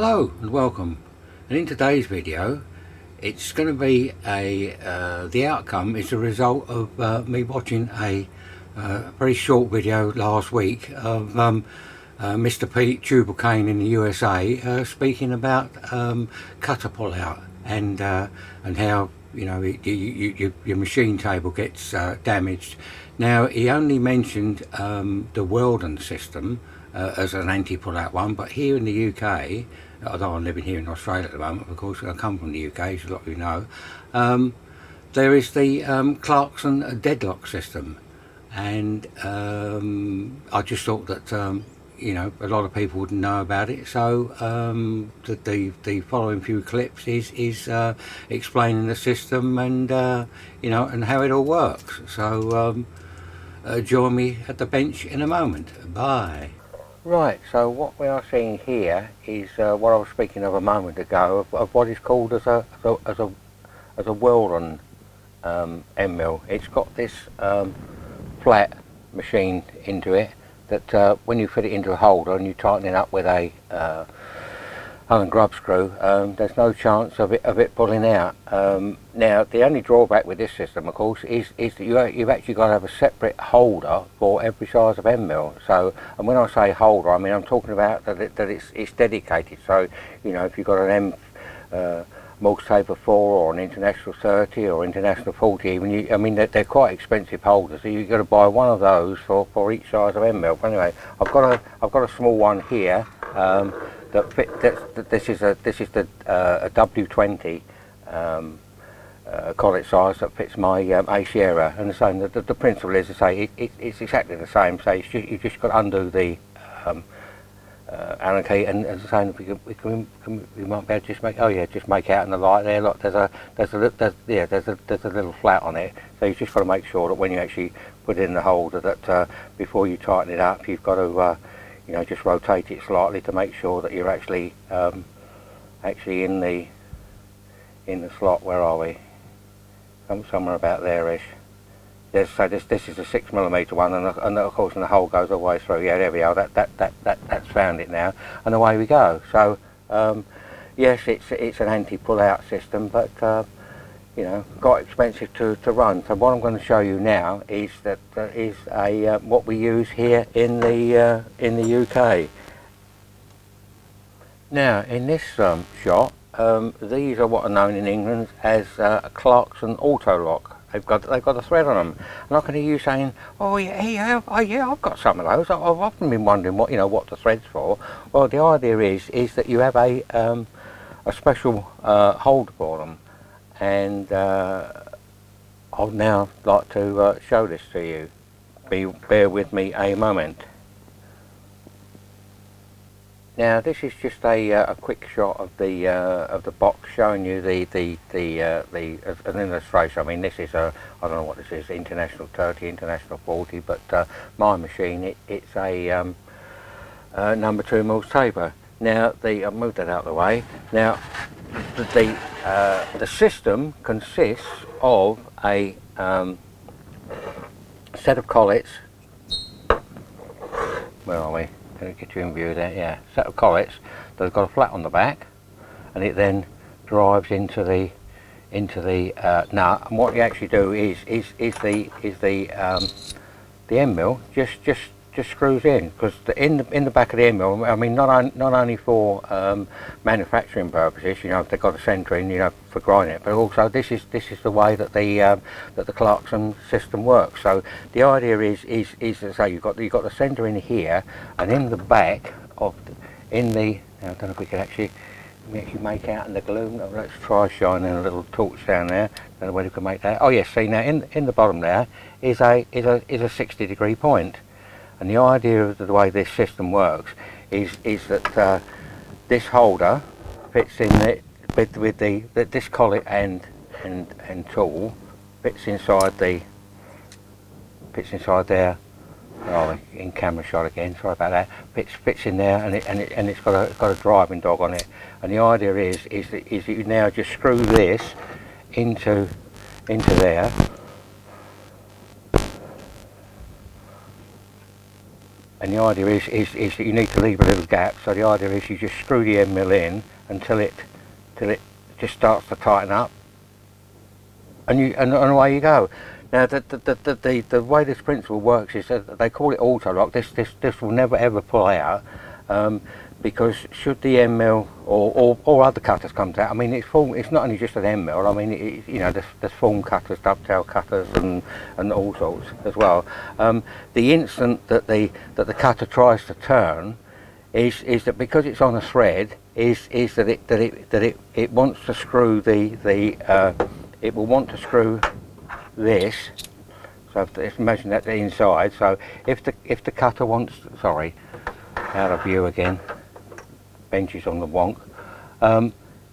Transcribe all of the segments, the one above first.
Hello and welcome, and in today's video it's going to be the outcome is a result of me watching a very short video last week of Mr. Pete Tubalcain in the USA speaking about cutter pull out and how your machine table gets damaged. Now he only mentioned the Weldon system as an anti-pull-out one, but here in the UK, although I'm living here in Australia at the moment, of course I come from the UK, as a lot of you know, there is the Clarkson deadlock system, and I just thought that a lot of people wouldn't know about it, so the following few clips is explaining the system and and how it all works. So join me at the bench in a moment. Bye. Right, so what we are seeing here is what I was speaking of a moment ago of what is called as a Weldon end mill. It's got this flat machine into it that when you fit it into a holder and you tighten it up with a Allen grub screw, there's no chance of it pulling out. Now the only drawback with this system, of course, is that you've actually got to have a separate holder for every size of end mill. So, and when I say holder, I mean I'm talking about that it's dedicated. So if you've got an Morse Taper 4 or an International 30 or International 40, even I mean they're quite expensive holders. So you've got to buy one of those for each size of end mill. But anyway, I've got a small one here. This is the W20 collet size that fits my A Sierra, and the principle is to say it's exactly the same. So you just got to undo the Allen key, and as I say, we might be able to just make out in the light there. Look, there's a little flat on it. So you just got to make sure that when you actually put it in the holder, that before you tighten it up, you've got to just rotate it slightly to make sure that you're actually in the slot. Where are we? Somewhere about there-ish. So this is a 6mm one, and of course, the hole goes all the way through. Yeah, there we are. That's found it now, and away we go. So yes, it's an anti-pull-out system, but quite expensive to run. So what I'm going to show you now is what we use here in the UK. Now in this shot, these are what are known in England as a Clarkson Autolock. They've got a thread on them, and I can hear you saying, "Oh yeah, I've got some of those. I've often been wondering what the thread's for." Well, the idea is that you have a special holder for them. And I'd now like to show this to you. Bear with me a moment. Now this is just a quick shot of the box showing you an illustration. I mean, this is I don't know what this is, International 30, International 40, but my machine it's a number 2 Morse Taper. Now I'll move that out of the way. Now the system consists of a set of collets. Where are we? Can I get you in view there? Yeah, set of collets that've got a flat on the back, and it then drives into the nut. And what you actually do is the end mill just screws in, because in the back of the end mill, I mean, not only for manufacturing purposes, they've got a centre in, for grinding it, but also this is the way that the Clarkson system works. So the idea is to say you've got the centre in here, and in the back of now, I don't know if we can actually make out in the gloom. Let's try shining a little torch down there. Don't know whether we can make that. Oh yes, see now in the bottom there is a 60-degree point. And the idea of the way this system works is that this holder fits in with this collet and tool fits inside there. Oh, in camera shot again. Sorry about that. Fits in there, and it's got a driving dog on it. And the idea is that you now just screw this into there. and the idea is that you need to leave a little gap. So the idea is you just screw the end mill in until it just starts to tighten up, and away you go. Now the way this principle works is that they call it auto lock. This will never ever pull out, because should the end mill or other cutters come out, I mean it's not only just an end mill. I mean you know, there's form cutters, dovetail cutters, and all sorts as well. The instant that the cutter tries to turn is that, because it's on a thread, is that it wants to screw it will want to screw this. So if imagine that the inside. So if the cutter wants, sorry, out of view again, benches on the wonk.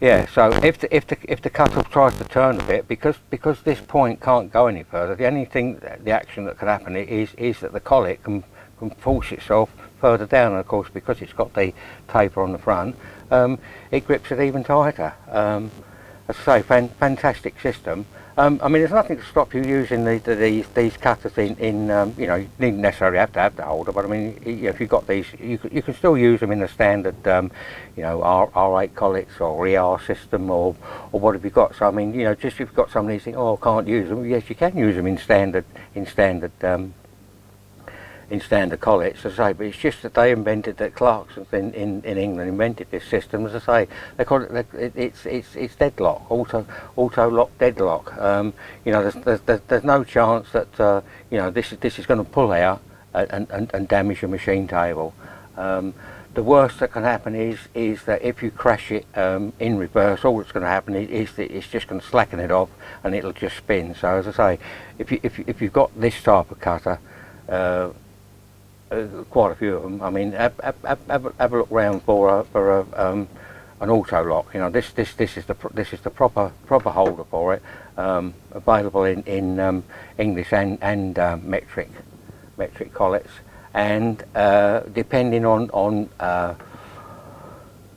Yeah, so if the cutter tries to turn a bit, because this point can't go any further, the only thing, the action that can happen is that the collet can force itself further down, and of course because it's got the taper on the front, it grips it even tighter. As I say, fantastic system. I mean, there's nothing to stop you using these cutters in you know, you needn't necessarily have to have the holder, but I mean, if you've got these, you can still use them in the standard, you know, R8 collets or ER system, or what have you got. So I mean, you know, just if you've got some of these things, oh, I can't use them. Yes, you can use them in standard collets, as I say, but it's just that they invented, that Clarkson in England invented this system. As I say, they call it, it's deadlock, auto lock deadlock. You know, there's no chance that you know, this is going to pull out and damage your machine table. The worst that can happen is that if you crash it in reverse, all that's going to happen is that it's just going to slacken it off and it'll just spin. So as I say, if you've got this type of cutter, quite a few of them, I mean, have a look round for an auto lock. You know, this is the proper holder for it, available in English and metric collets, and depending on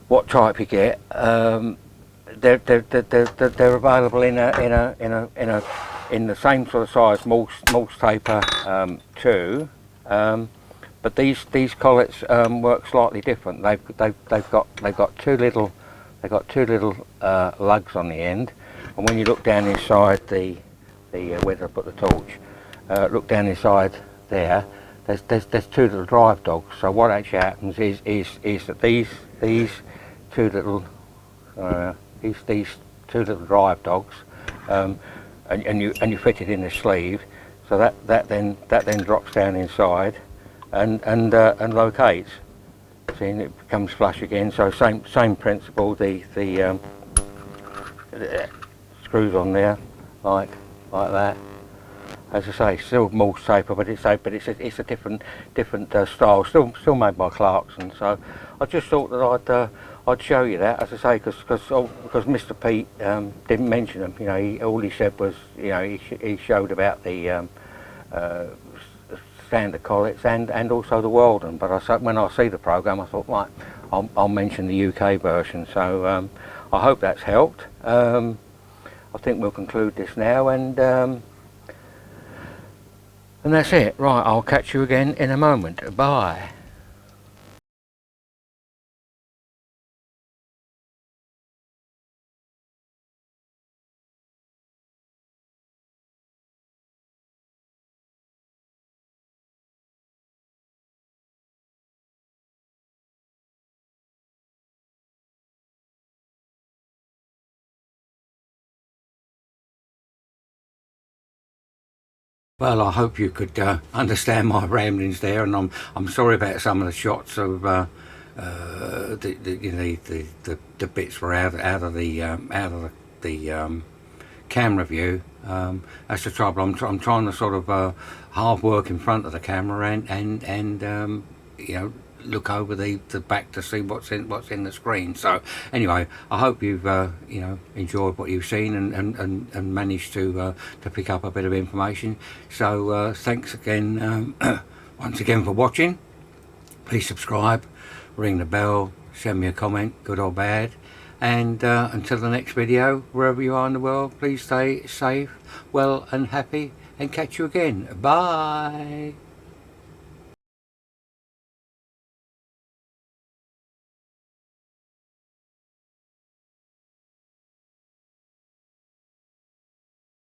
what type you get, they're available in the same sort of size Morse taper too. But these collets work slightly different. They've got two little lugs on the end, and when you look down inside the where I put the torch, look down inside there. There's two little drive dogs. So what actually happens is that these two little drive dogs, and you fit it in the sleeve, so that then drops down inside and locates. See, and it becomes flush again. So same principle. The screws on there like that. As I say, still Morse taper, but it's a different style, still made by Clarkson. So I just thought that I'd show you that, as I say, because Mr. Pete didn't mention them. You know, all he said was, you know, he showed about the standard collets and also the Weldon. But when I see the program, I thought, right, I'll mention the UK version. So I hope that's helped. I think we'll conclude this now, and that's it. Right, I'll catch you again in a moment. Bye. Well, I hope you could understand my ramblings there, and I'm sorry about some of the shots of the bits were out of the camera view. That's the trouble. I'm trying to sort of half work in front of the camera and you know, look over the back to see what's in the screen. So anyway, I hope you've you know, enjoyed what you've seen and managed to pick up a bit of information. So thanks again once again for watching. Please subscribe, ring the bell, send me a comment, good or bad, and until the next video, wherever you are in the world, please stay safe, well and happy, and catch you again. Bye.